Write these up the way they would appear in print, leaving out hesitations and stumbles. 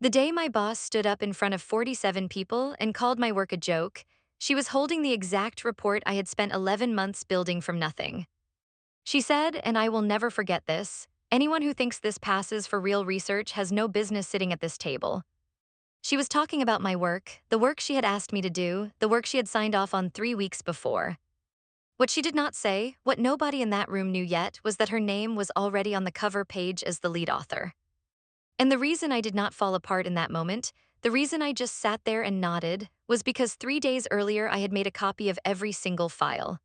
The day my boss stood up in front of 47 people and called my work a joke, she was holding the exact report I had spent 11 months building from nothing. She said, and I will never forget this, anyone who thinks this passes for real research has no business sitting at this table. She was talking about my work, the work she had asked me to do, the work she had signed off on 3 weeks before. What she did not say, what nobody in that room knew yet, was that her name was already on the cover page as the lead author. And the reason I did not fall apart in that moment, the reason I just sat there and nodded, was because 3 days earlier I had made a copy of every single file.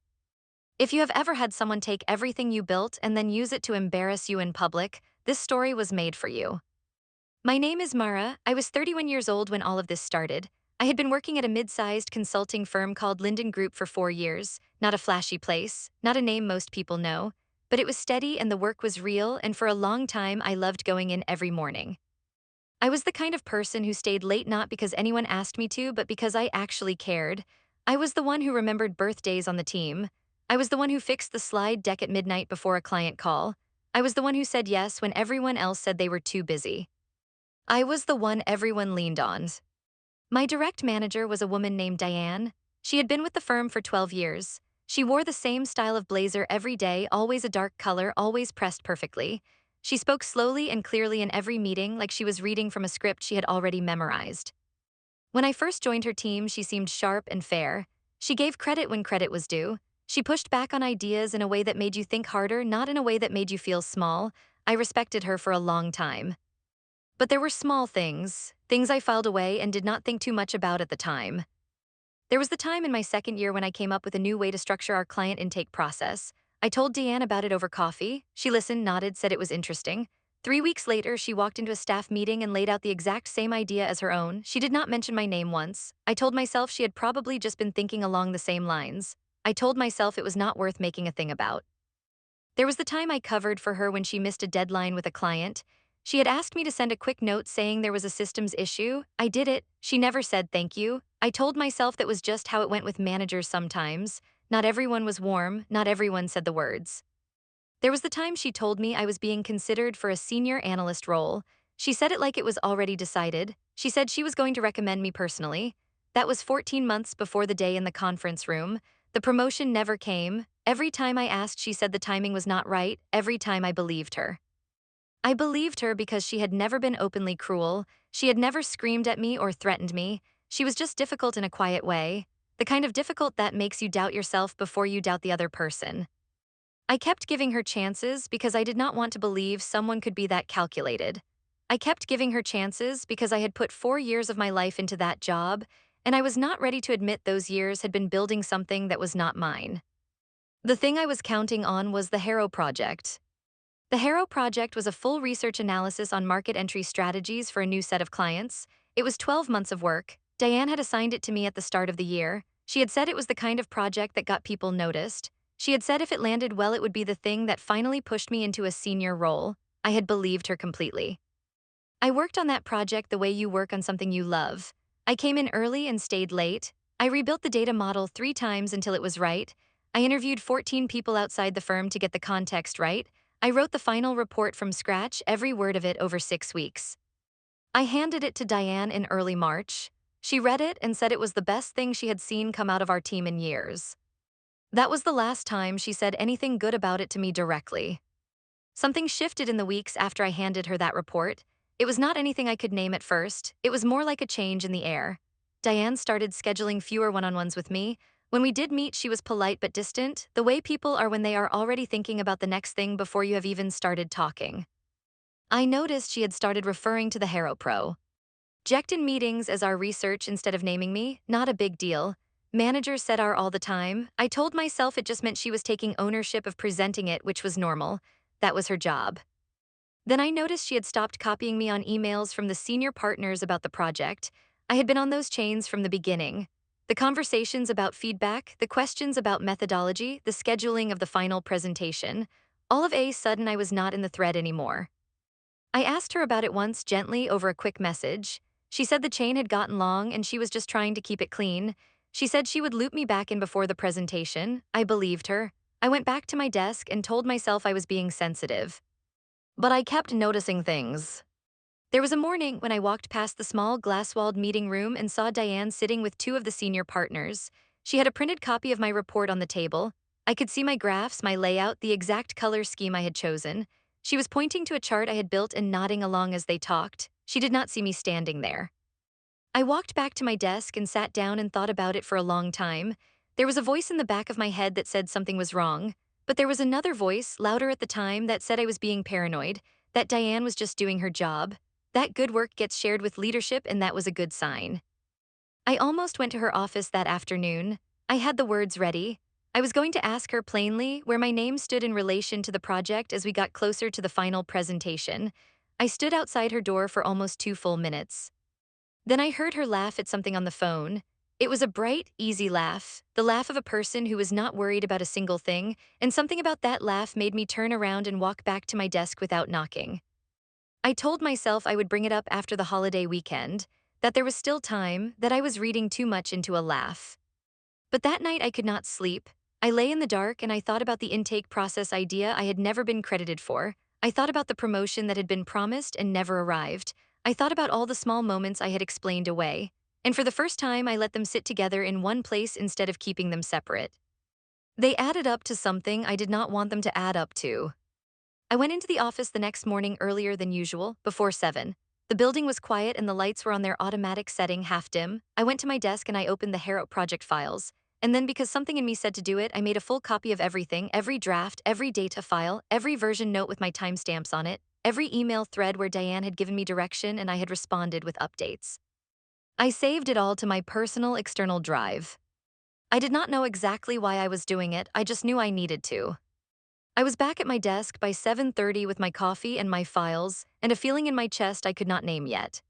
If you have ever had someone take everything you built and then use it to embarrass you in public, this story was made for you. My name is Mara. I was 31 years old when all of this started. I had been working at a mid-sized consulting firm called Linden Group for 4 years, not a flashy place, not a name most people know, but it was steady and the work was real, and for a long time I loved going in every morning. I was the kind of person who stayed late not because anyone asked me to, but because I actually cared. I was the one who remembered birthdays on the team. I was the one who fixed the slide deck at midnight before a client call. I was the one who said yes when everyone else said they were too busy. I was the one everyone leaned on. My direct manager was a woman named Diane. She had been with the firm for 12 years. She wore the same style of blazer every day, always a dark color, always pressed perfectly. She spoke slowly and clearly in every meeting, like she was reading from a script she had already memorized. When I first joined her team, she seemed sharp and fair. She gave credit when credit was due. She pushed back on ideas in a way that made you think harder, not in a way that made you feel small. I respected her for a long time. But there were small things, things I filed away and did not think too much about at the time. There was the time in my second year when I came up with a new way to structure our client intake process. I told Deanne about it over coffee. She listened, nodded, said it was interesting. 3 weeks later, she walked into a staff meeting and laid out the exact same idea as her own. She did not mention my name once. I told myself she had probably just been thinking along the same lines. I told myself it was not worth making a thing about. There was the time I covered for her when she missed a deadline with a client. She had asked me to send a quick note saying there was a systems issue. I did it. She never said thank you. I told myself that was just how it went with managers sometimes. Not everyone was warm, not everyone said the words. There was the time she told me I was being considered for a senior analyst role. She said it like it was already decided. She said she was going to recommend me personally. That was 14 months before the day in the conference room. The promotion never came. Every time I asked, she said the timing was not right. Every time I believed her. I believed her because she had never been openly cruel. She had never screamed at me or threatened me. She was just difficult in a quiet way. The kind of difficult that makes you doubt yourself before you doubt the other person. I kept giving her chances because I did not want to believe someone could be that calculated. I kept giving her chances because I had put 4 years of my life into that job, and I was not ready to admit those years had been building something that was not mine. The thing I was counting on was the Harrow Project. The Harrow Project was a full research analysis on market entry strategies for a new set of clients. It was 12 months of work. Diane had assigned it to me at the start of the year. She had said it was the kind of project that got people noticed. She had said if it landed well, it would be the thing that finally pushed me into a senior role. I had believed her completely. I worked on that project the way you work on something you love. I came in early and stayed late. I rebuilt the data model 3 times until it was right. I interviewed 14 people outside the firm to get the context right. I wrote the final report from scratch, every word of it, over 6 weeks. I handed it to Diane in early March. She read it and said it was the best thing she had seen come out of our team in years. That was the last time she said anything good about it to me directly. Something shifted in the weeks after I handed her that report. It was not anything I could name at first. It was more like a change in the air. Diane started scheduling fewer one-on-ones with me. When we did meet, she was polite but distant, the way people are when they are already thinking about the next thing before you have even started talking. I noticed she had started referring to the Harrow Pro. Ject in meetings as our research instead of naming me, not a big deal. Managers said our all the time. I told myself it just meant she was taking ownership of presenting it, which was normal. That was her job. Then I noticed she had stopped copying me on emails from the senior partners about the project. I had been on those chains from the beginning. The conversations about feedback, the questions about methodology, the scheduling of the final presentation. All of a sudden I was not in the thread anymore. I asked her about it once gently over a quick message. She said the chain had gotten long and she was just trying to keep it clean. She said she would loop me back in before the presentation. I believed her. I went back to my desk and told myself I was being sensitive. But I kept noticing things. There was a morning when I walked past the small glass-walled meeting room and saw Diane sitting with two of the senior partners. She had a printed copy of my report on the table. I could see my graphs, my layout, the exact color scheme I had chosen. She was pointing to a chart I had built and nodding along as they talked. She did not see me standing there. I walked back to my desk and sat down and thought about it for a long time. There was a voice in the back of my head that said something was wrong, but there was another voice, louder at the time, that said I was being paranoid, that Diane was just doing her job. That good work gets shared with leadership, and that was a good sign. I almost went to her office that afternoon. I had the words ready. I was going to ask her plainly where my name stood in relation to the project as we got closer to the final presentation. I stood outside her door for almost 2 full minutes. Then I heard her laugh at something on the phone. It was a bright, easy laugh, the laugh of a person who was not worried about a single thing, and something about that laugh made me turn around and walk back to my desk without knocking. I told myself I would bring it up after the holiday weekend, that there was still time, that I was reading too much into a laugh. But that night I could not sleep. I lay in the dark and I thought about the intake process idea I had never been credited for. I thought about the promotion that had been promised and never arrived. I thought about all the small moments I had explained away. And for the first time, I let them sit together in one place instead of keeping them separate. They added up to something I did not want them to add up to. I went into the office the next morning earlier than usual, before 7. The building was quiet and the lights were on their automatic setting, half dim. I went to my desk and I opened the Harrow project files. And then, because something in me said to do it, I made a full copy of everything, every draft, every data file, every version note with my timestamps on it, every email thread where Diane had given me direction and I had responded with updates. I saved it all to my personal external drive. I did not know exactly why I was doing it, I just knew I needed to. I was back at my desk by 7:30 with my coffee and my files, and a feeling in my chest I could not name yet.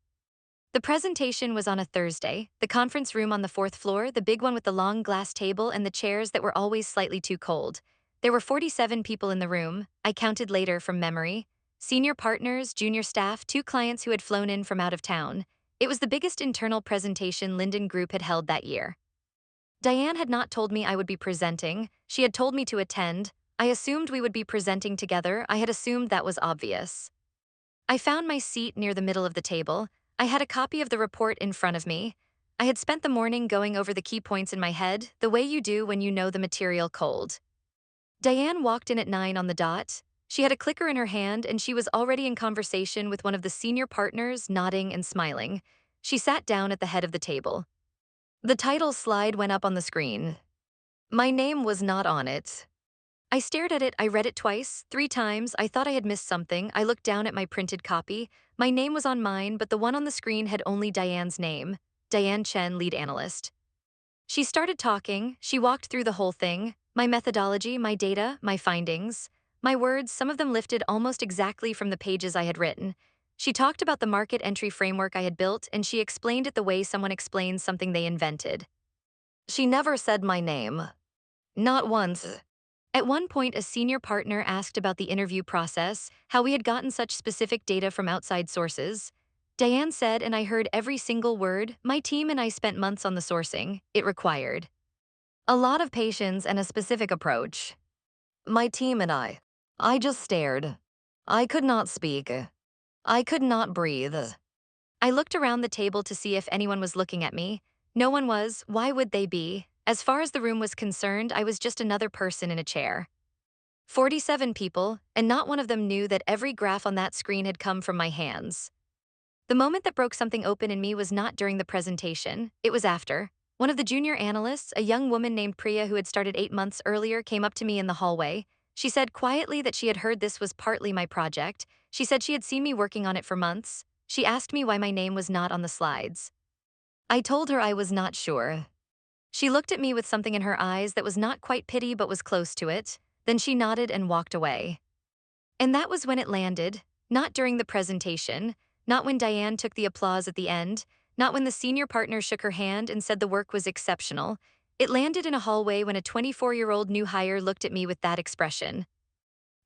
The presentation was on a Thursday, the conference room on the fourth floor, the big one with the long glass table and the chairs that were always slightly too cold. There were 47 people in the room, I counted later from memory. Senior partners, junior staff, two clients who had flown in from out of town. It was the biggest internal presentation Linden Group had held that year. Diane had not told me I would be presenting, she had told me to attend. I assumed we would be presenting together, I had assumed that was obvious. I found my seat near the middle of the table. I had a copy of the report in front of me. I had spent the morning going over the key points in my head, the way you do when you know the material cold. Diane walked in at 9 on the dot. She had a clicker in her hand and she was already in conversation with one of the senior partners, nodding and smiling. She sat down at the head of the table. The title slide went up on the screen. My name was not on it. I stared at it, I read it twice, 3 times, I thought I had missed something, I looked down at my printed copy. My name was on mine, but the one on the screen had only Diane's name. Diane Chen, lead analyst. She started talking, she walked through the whole thing, my methodology, my data, my findings. My words, some of them lifted almost exactly from the pages I had written. She talked about the market entry framework I had built, and she explained it the way someone explains something they invented. She never said my name. Not once. At one point, a senior partner asked about the interview process, how we had gotten such specific data from outside sources. Diane said, and I heard every single word, my team and I spent months on the sourcing. It required a lot of patience and a specific approach. My team and I just stared. I could not speak. I could not breathe. I looked around the table to see if anyone was looking at me. No one was, why would they be? As far as the room was concerned, I was just another person in a chair. 47 people, and not one of them knew that every graph on that screen had come from my hands. The moment that broke something open in me was not during the presentation, it was after. One of the junior analysts, a young woman named Priya who had started 8 months earlier, came up to me in the hallway. She said quietly that she had heard this was partly my project. She said she had seen me working on it for months. She asked me why my name was not on the slides. I told her I was not sure. She looked at me with something in her eyes that was not quite pity but was close to it. Then she nodded and walked away. And that was when it landed, not during the presentation, not when Diane took the applause at the end, not when the senior partner shook her hand and said the work was exceptional. It landed in a hallway when a 24-year-old new hire looked at me with that expression.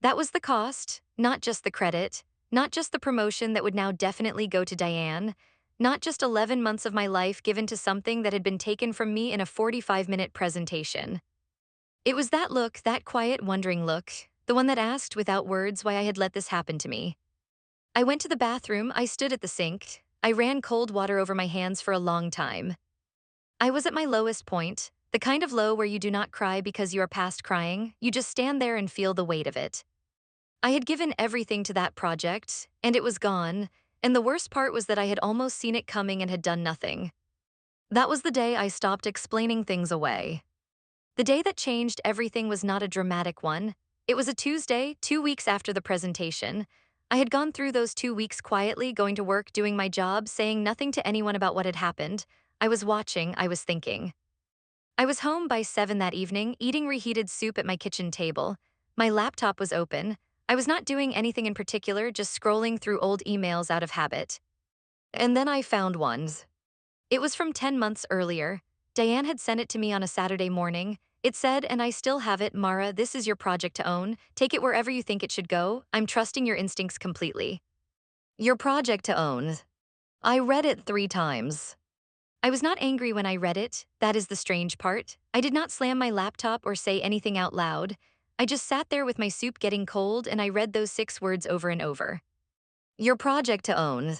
That was the cost, not just the credit, not just the promotion that would now definitely go to Diane, not just 11 months of my life given to something that had been taken from me in a 45-minute presentation. It was that look, that quiet, wondering look, the one that asked without words why I had let this happen to me. I went to the bathroom, I stood at the sink, I ran cold water over my hands for a long time. I was at my lowest point, the kind of low where you do not cry because you are past crying, you just stand there and feel the weight of it. I had given everything to that project, and it was gone, and the worst part was that I had almost seen it coming and had done nothing. That was the day I stopped explaining things away. The day that changed everything was not a dramatic one. It was a Tuesday, 2 weeks after the presentation. I had gone through those 2 weeks quietly, going to work, doing my job, saying nothing to anyone about what had happened. I was watching, I was thinking. I was home by 7 that evening, eating reheated soup at my kitchen table. My laptop was open. I was not doing anything in particular, just scrolling through old emails out of habit. And then I found one. It was from 10 months earlier. Diane had sent it to me on a Saturday morning. It said, and I still have it, Mara, this is your project to own. Take it wherever you think it should go. I'm trusting your instincts completely. Your project to own. I read it 3 times. I was not angry when I read it. That is the strange part. I did not slam my laptop or say anything out loud. I just sat there with my soup getting cold and I read those 6 words over and over. Your project to own.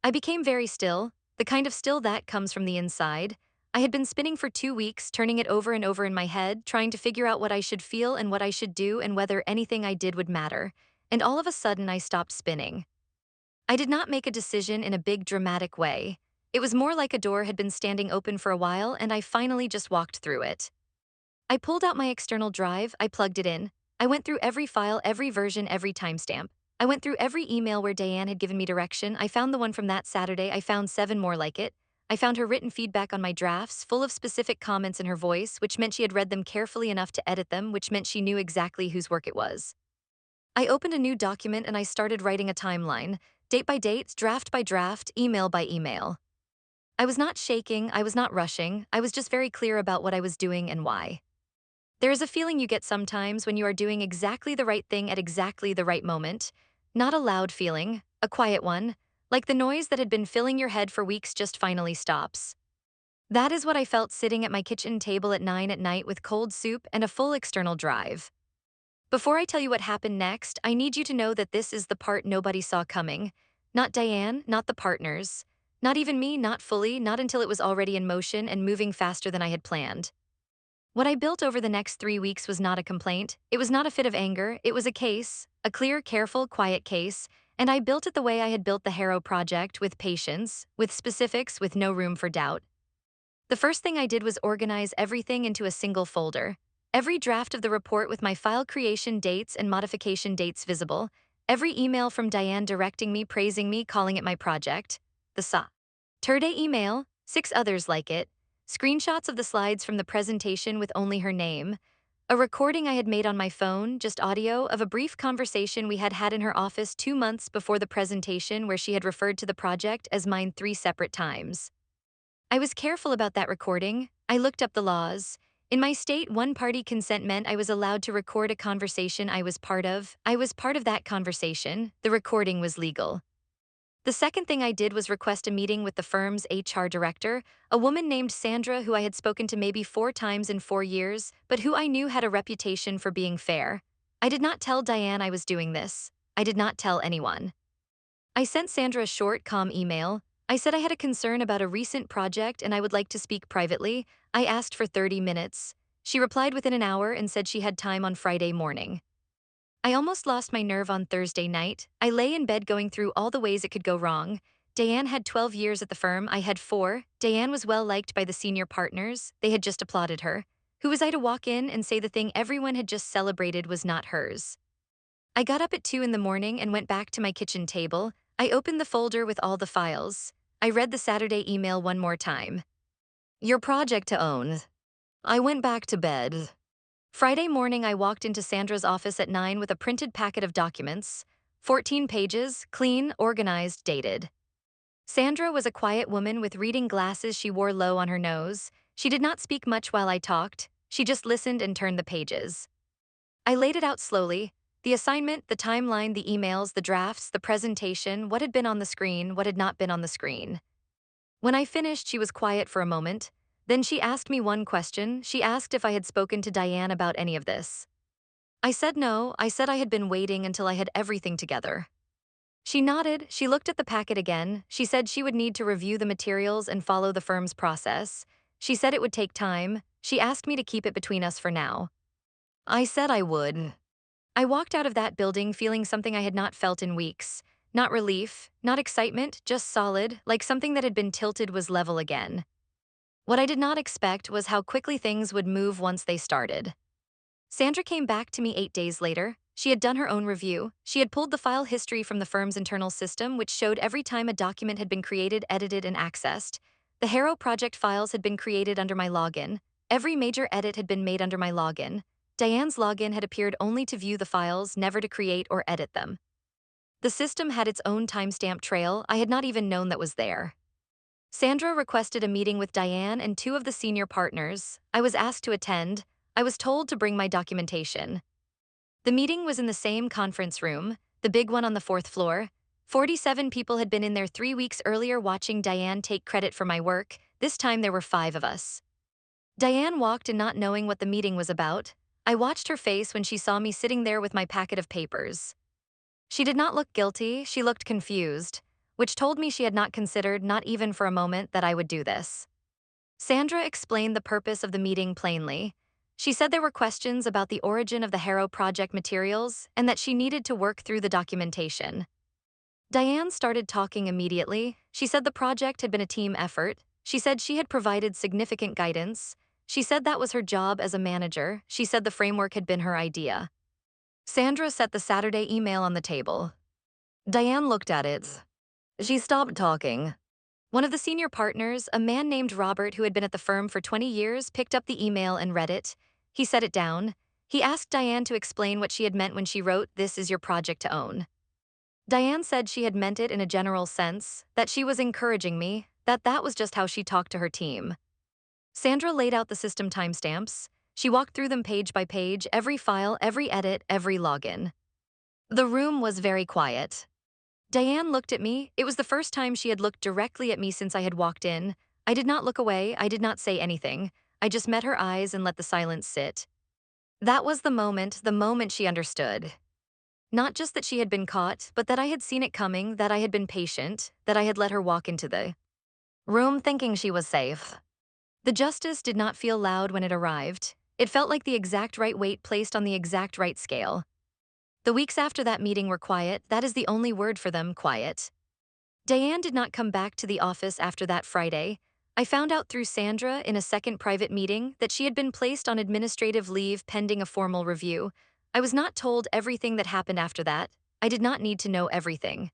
I became very still, the kind of still that comes from the inside. I had been spinning for 2 weeks, turning it over and over in my head, trying to figure out what I should feel and what I should do and whether anything I did would matter. And all of a sudden, I stopped spinning. I did not make a decision in a big dramatic way. It was more like a door had been standing open for a while and I finally just walked through it. I pulled out my external drive, I plugged it in. I went through every file, every version, every timestamp. I went through every email where Diane had given me direction. I found the one from that Saturday. I found 7 more like it. I found her written feedback on my drafts, full of specific comments in her voice, which meant she had read them carefully enough to edit them, which meant she knew exactly whose work it was. I opened a new document and I started writing a timeline, date by date, draft by draft, email by email. I was not shaking, I was not rushing, I was just very clear about what I was doing and why. There is a feeling you get sometimes when you are doing exactly the right thing at exactly the right moment. Not a loud feeling, a quiet one, like the noise that had been filling your head for weeks just finally stops. That is what I felt sitting at my kitchen table at 9 at night with cold soup and a full external drive. Before I tell you what happened next, I need you to know that this is the part nobody saw coming. Not Diane, not the partners. Not even me, not fully, not until it was already in motion and moving faster than I had planned. What I built over the next 3 weeks was not a complaint, it was not a fit of anger, it was a case, a clear, careful, quiet case, and I built it the way I had built the Harrow project, with patience, with specifics, with no room for doubt. The first thing I did was organize everything into a single folder. Every draft of the report with my file creation dates and modification dates visible, every email from Diane directing me, praising me, calling it my project, the Saturday email, 6 others like it, screenshots of the slides from the presentation with only her name, a recording I had made on my phone, just audio, of a brief conversation we had had in her office 2 months before the presentation where she had referred to the project as mine 3 separate times. I was careful about that recording. I looked up the laws. In my state, one-party consent meant I was allowed to record a conversation I was part of. I was part of that conversation. The recording was legal. The second thing I did was request a meeting with the firm's HR director, a woman named Sandra who I had spoken to maybe 4 times in 4 years, but who I knew had a reputation for being fair. I did not tell Diane I was doing this. I did not tell anyone. I sent Sandra a short, calm email. I said I had a concern about a recent project and I would like to speak privately. I asked for 30 minutes. She replied within an hour and said she had time on Friday morning. I almost lost my nerve on Thursday night. I lay in bed going through all the ways it could go wrong. Diane had 12 years at the firm, I had 4. Diane was well liked by the senior partners, they had just applauded her. Who was I to walk in and say the thing everyone had just celebrated was not hers? I got up at 2 in the morning and went back to my kitchen table. I opened the folder with all the files. I read the Saturday email one more time. Your project to own. I went back to bed. Friday morning, I walked into Sandra's office at 9 with a printed packet of documents. 14 pages, clean, organized, dated. Sandra was a quiet woman with reading glasses she wore low on her nose. She did not speak much while I talked. She just listened and turned the pages. I laid it out slowly. The assignment, the timeline, the emails, the drafts, the presentation, what had been on the screen, what had not been on the screen. When I finished, she was quiet for a moment. Then she asked me one question. She asked if I had spoken to Diane about any of this. I said no. I said I had been waiting until I had everything together. She nodded, she looked at the packet again, she said she would need to review the materials and follow the firm's process. She said it would take time, she asked me to keep it between us for now. I said I would. I walked out of that building feeling something I had not felt in weeks. Not relief, not excitement, just solid, like something that had been tilted was level again. What I did not expect was how quickly things would move once they started. Sandra came back to me 8 days later. She had done her own review. She had pulled the file history from the firm's internal system, which showed every time a document had been created, edited, and accessed. The Harrow project files had been created under my login. Every major edit had been made under my login. Diane's login had appeared only to view the files, never to create or edit them. The system had its own timestamp trail I had not even known that was there. Sandra requested a meeting with Diane and two of the senior partners. I was asked to attend. I was told to bring my documentation. The meeting was in the same conference room, the big one on the fourth floor. 47 people had been in there 3 weeks earlier watching Diane take credit for my work. This time there were 5 of us. Diane walked in not knowing what the meeting was about. I watched her face when she saw me sitting there with my packet of papers. She did not look guilty, she looked confused, which told me she had not considered, not even for a moment, that I would do this. Sandra explained the purpose of the meeting plainly. She said there were questions about the origin of the Harrow project materials and that she needed to work through the documentation. Diane started talking immediately. She said the project had been a team effort. She said she had provided significant guidance. She said that was her job as a manager. She said the framework had been her idea. Sandra set the Saturday email on the table. Diane looked at it. She stopped talking. One of the senior partners, a man named Robert who had been at the firm for 20 years, picked up the email and read it. He set it down. He asked Diane to explain what she had meant when she wrote, "This is your project to own." Diane said she had meant it in a general sense, that she was encouraging me, that was just how she talked to her team. Sandra laid out the system timestamps. She walked through them page by page, every file, every edit, every login. The room was very quiet. Diane looked at me. It was the first time she had looked directly at me since I had walked in. I did not look away, I did not say anything. I just met her eyes and let the silence sit. That was the moment she understood. Not just that she had been caught, but that I had seen it coming, that I had been patient, that I had let her walk into the room thinking she was safe. The justice did not feel loud when it arrived. It felt like the exact right weight placed on the exact right scale. The weeks after that meeting were quiet, that is the only word for them, quiet. Diane did not come back to the office after that Friday. I found out through Sandra in a second private meeting that she had been placed on administrative leave pending a formal review. I was not told everything that happened after that. I did not need to know everything.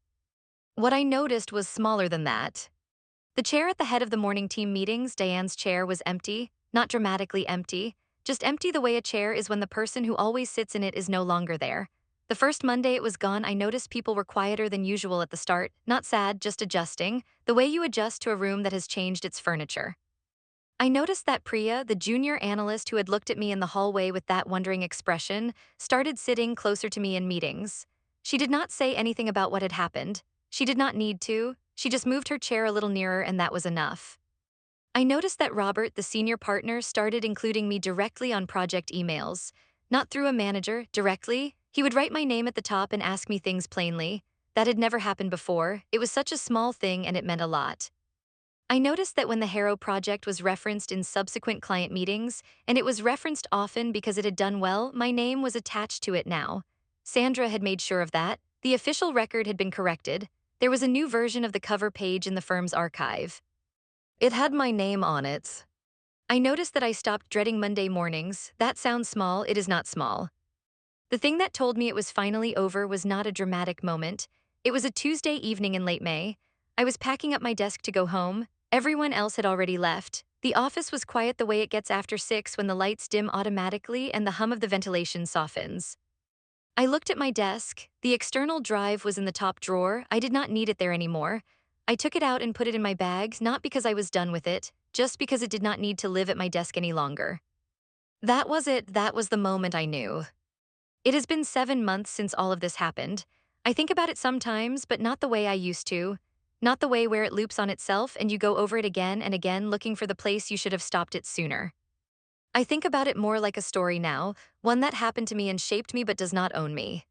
What I noticed was smaller than that. The chair at the head of the morning team meetings, Diane's chair, was empty, not dramatically empty, just empty the way a chair is when the person who always sits in it is no longer there. The first Monday it was gone, I noticed people were quieter than usual at the start, not sad, just adjusting, the way you adjust to a room that has changed its furniture. I noticed that Priya, the junior analyst who had looked at me in the hallway with that wondering expression, started sitting closer to me in meetings. She did not say anything about what had happened. She did not need to. She just moved her chair a little nearer and that was enough. I noticed that Robert, the senior partner, started including me directly on project emails. Not through a manager, directly. He would write my name at the top and ask me things plainly. That had never happened before. It was such a small thing and it meant a lot. I noticed that when the Harrow project was referenced in subsequent client meetings, and it was referenced often because it had done well, my name was attached to it now. Sandra had made sure of that. The official record had been corrected. There was a new version of the cover page in the firm's archive. It had my name on it. I noticed that I stopped dreading Monday mornings. That sounds small, it is not small. The thing that told me it was finally over was not a dramatic moment. It was a Tuesday evening in late May. I was packing up my desk to go home. Everyone else had already left. The office was quiet the way it gets after 6 when the lights dim automatically and the hum of the ventilation softens. I looked at my desk. The external drive was in the top drawer. I did not need it there anymore. I took it out and put it in my bag, not because I was done with it, just because it did not need to live at my desk any longer. That was it. That was the moment I knew. It has been 7 months since all of this happened. I think about it sometimes, but not the way I used to. Not the way where it loops on itself and you go over it again and again looking for the place you should have stopped it sooner. I think about it more like a story now, one that happened to me and shaped me but does not own me.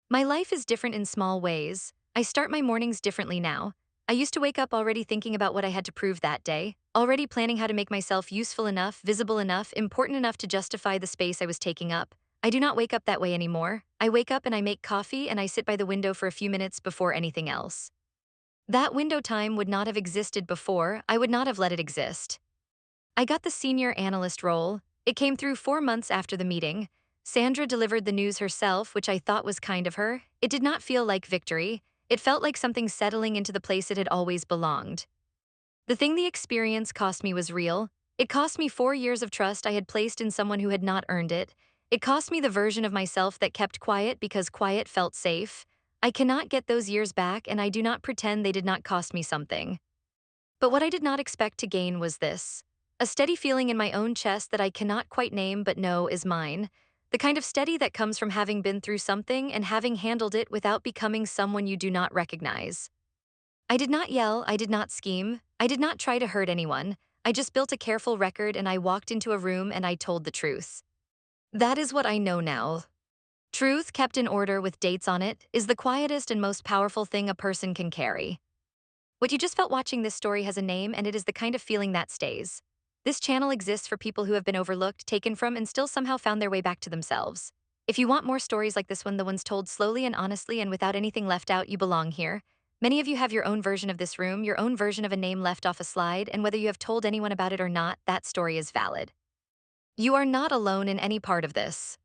My life is different in small ways. I start my mornings differently now. I used to wake up already thinking about what I had to prove that day, already planning how to make myself useful enough, visible enough, important enough to justify the space I was taking up. I do not wake up that way anymore. I wake up and I make coffee and I sit by the window for a few minutes before anything else. That window time would not have existed before, I would not have let it exist. I got the senior analyst role. It came through 4 months after the meeting. Sandra delivered the news herself, which I thought was kind of her. It did not feel like victory. It felt like something settling into the place it had always belonged. The thing the experience cost me was real. It cost me 4 years of trust I had placed in someone who had not earned it. It cost me the version of myself that kept quiet because quiet felt safe. I cannot get those years back, and I do not pretend they did not cost me something. But what I did not expect to gain was this: a steady feeling in my own chest that I cannot quite name but know is mine. The kind of steady that comes from having been through something and having handled it without becoming someone you do not recognize. I did not yell, I did not scheme, I did not try to hurt anyone. I just built a careful record and I walked into a room and I told the truth. That is what I know now. Truth, kept in order with dates on it, is the quietest and most powerful thing a person can carry. What you just felt watching this story has a name, and it is the kind of feeling that stays. This channel exists for people who have been overlooked, taken from, and still somehow found their way back to themselves. If you want more stories like this one, the ones told slowly and honestly and without anything left out, you belong here. Many of you have your own version of this room, your own version of a name left off a slide, and whether you have told anyone about it or not, that story is valid. You are not alone in any part of this.